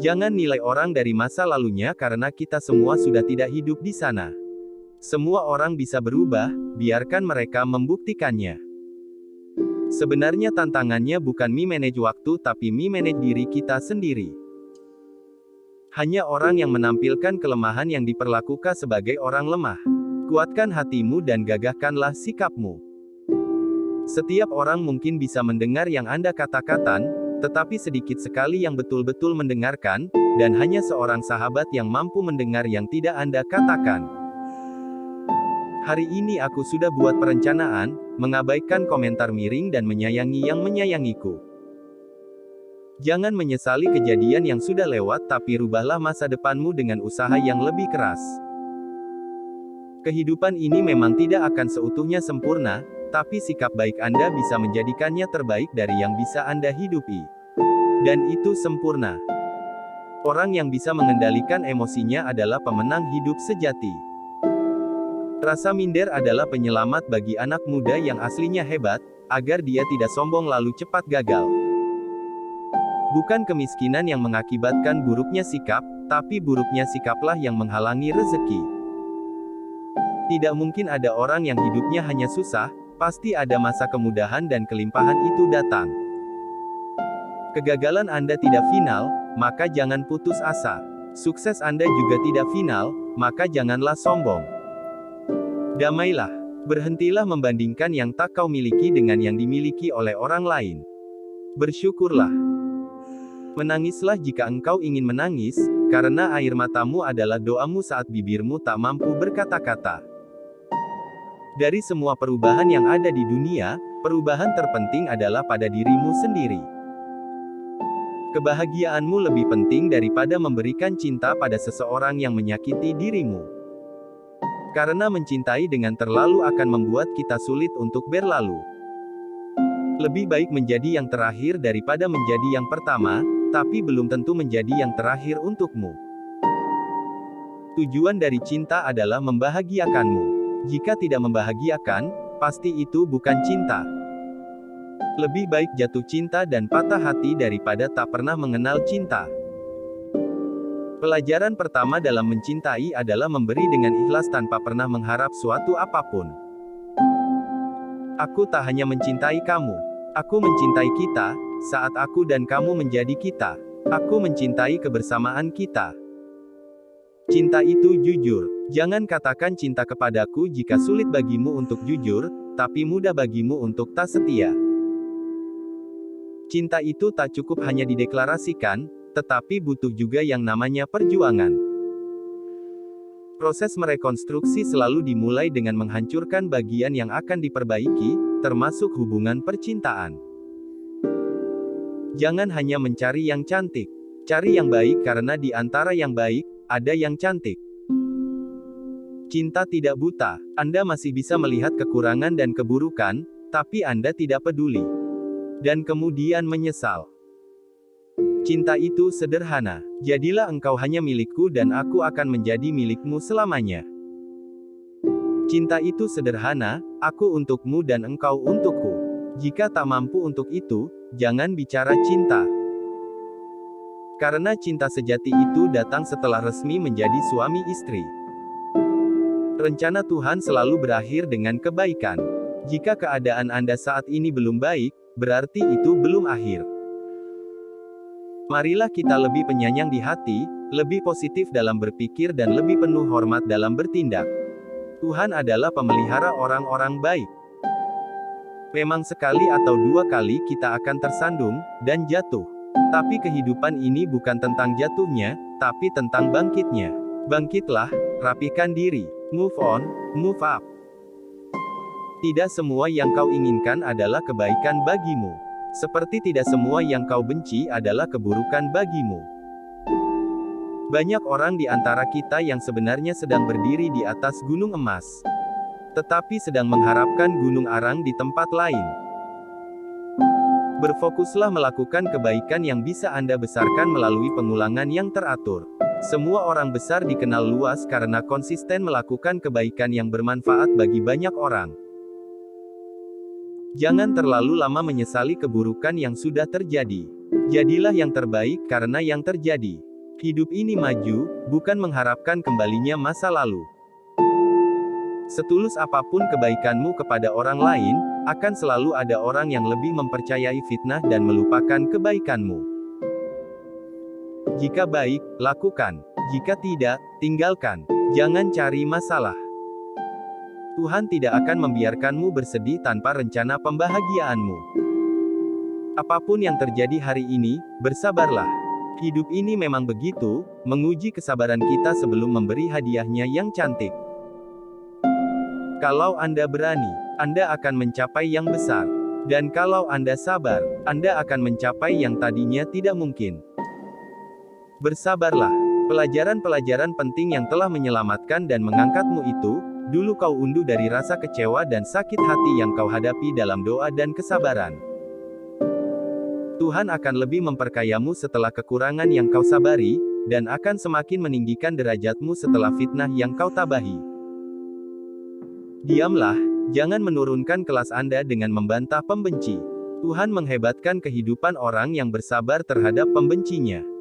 Jangan nilai orang dari masa lalunya karena kita semua sudah tidak hidup di sana. Semua orang bisa berubah, biarkan mereka membuktikannya. Sebenarnya tantangannya bukan manage waktu tapi manage diri kita sendiri. Hanya orang yang menampilkan kelemahan yang diperlakukan sebagai orang lemah. Kuatkan hatimu dan gagahkanlah sikapmu. Setiap orang mungkin bisa mendengar yang Anda katakan, tetapi sedikit sekali yang betul-betul mendengarkan, dan hanya seorang sahabat yang mampu mendengar yang tidak Anda katakan. Hari ini aku sudah buat perencanaan, mengabaikan komentar miring dan menyayangi yang menyayangiku. Jangan menyesali kejadian yang sudah lewat tapi rubahlah masa depanmu dengan usaha yang lebih keras. Kehidupan ini memang tidak akan seutuhnya sempurna, tapi sikap baik Anda bisa menjadikannya terbaik dari yang bisa Anda hidupi. Dan itu sempurna. Orang yang bisa mengendalikan emosinya adalah pemenang hidup sejati. Rasa minder adalah penyelamat bagi anak muda yang aslinya hebat, agar dia tidak sombong lalu cepat gagal. Bukan kemiskinan yang mengakibatkan buruknya sikap, tapi buruknya sikaplah yang menghalangi rezeki. Tidak mungkin ada orang yang hidupnya hanya susah, pasti ada masa kemudahan dan kelimpahan itu datang. Kegagalan Anda tidak final, maka jangan putus asa. Sukses Anda juga tidak final, maka janganlah sombong. Damailah. Berhentilah membandingkan yang tak kau miliki dengan yang dimiliki oleh orang lain. Bersyukurlah. Menangislah jika engkau ingin menangis, karena air matamu adalah doamu saat bibirmu tak mampu berkata-kata. Dari semua perubahan yang ada di dunia, perubahan terpenting adalah pada dirimu sendiri. Kebahagiaanmu lebih penting daripada memberikan cinta pada seseorang yang menyakiti dirimu. Karena mencintai dengan terlalu akan membuat kita sulit untuk berlalu. Lebih baik menjadi yang terakhir daripada menjadi yang pertama, tapi belum tentu menjadi yang terakhir untukmu. Tujuan dari cinta adalah membahagiakanmu. Jika tidak membahagiakan, pasti itu bukan cinta. Lebih baik jatuh cinta dan patah hati daripada tak pernah mengenal cinta. Pelajaran pertama dalam mencintai adalah memberi dengan ikhlas tanpa pernah mengharap suatu apapun. Aku tak hanya mencintai kamu. Aku mencintai kita, saat aku dan kamu menjadi kita. Aku mencintai kebersamaan kita. Cinta itu jujur. Jangan katakan cinta kepadaku jika sulit bagimu untuk jujur, tapi mudah bagimu untuk tak setia. Cinta itu tak cukup hanya dideklarasikan, tetapi butuh juga yang namanya perjuangan. Proses merekonstruksi selalu dimulai dengan menghancurkan bagian yang akan diperbaiki, termasuk hubungan percintaan. Jangan hanya mencari yang cantik. Cari yang baik karena di antara yang baik, ada yang cantik. Cinta tidak buta. Anda masih bisa melihat kekurangan dan keburukan, tapi Anda tidak peduli. Dan kemudian menyesal. Cinta itu sederhana. Jadilah engkau hanya milikku dan aku akan menjadi milikmu selamanya. Cinta itu sederhana, aku untukmu dan engkau untukku. Jika tak mampu untuk itu, jangan bicara cinta. Karena cinta sejati itu datang setelah resmi menjadi suami istri. Rencana Tuhan selalu berakhir dengan kebaikan. Jika keadaan Anda saat ini belum baik, berarti itu belum akhir. Marilah kita lebih penyayang di hati, lebih positif dalam berpikir dan lebih penuh hormat dalam bertindak. Tuhan adalah pemelihara orang-orang baik. Memang sekali atau dua kali kita akan tersandung, dan jatuh. Tapi kehidupan ini bukan tentang jatuhnya, tapi tentang bangkitnya. Bangkitlah, rapikan diri, move on, move up. Tidak semua yang kau inginkan adalah kebaikan bagimu. Seperti tidak semua yang kau benci adalah keburukan bagimu. Banyak orang di antara kita yang sebenarnya sedang berdiri di atas gunung emas, tetapi sedang mengharapkan gunung arang di tempat lain. Berfokuslah melakukan kebaikan yang bisa Anda besarkan melalui pengulangan yang teratur. Semua orang besar dikenal luas karena konsisten melakukan kebaikan yang bermanfaat bagi banyak orang. Jangan terlalu lama menyesali keburukan yang sudah terjadi. Jadilah yang terbaik karena yang terjadi. Hidup ini maju, bukan mengharapkan kembalinya masa lalu. Setulus apapun kebaikanmu kepada orang lain, akan selalu ada orang yang lebih mempercayai fitnah dan melupakan kebaikanmu. Jika baik, lakukan. Jika tidak, tinggalkan. Jangan cari masalah. Tuhan tidak akan membiarkanmu bersedih tanpa rencana pembahagiaanmu. Apapun yang terjadi hari ini, bersabarlah. Hidup ini memang begitu, menguji kesabaran kita sebelum memberi hadiahnya yang cantik. Kalau Anda berani, Anda akan mencapai yang besar. Dan kalau Anda sabar, Anda akan mencapai yang tadinya tidak mungkin. Bersabarlah. Pelajaran-pelajaran penting yang telah menyelamatkan dan mengangkatmu itu, dulu kau unduh dari rasa kecewa dan sakit hati yang kau hadapi dalam doa dan kesabaran. Tuhan akan lebih memperkayamu setelah kekurangan yang kau sabari, dan akan semakin meninggikan derajatmu setelah fitnah yang kau tabahi. Diamlah, jangan menurunkan kelas Anda dengan membantah pembenci. Tuhan menghebatkan kehidupan orang yang bersabar terhadap pembencinya.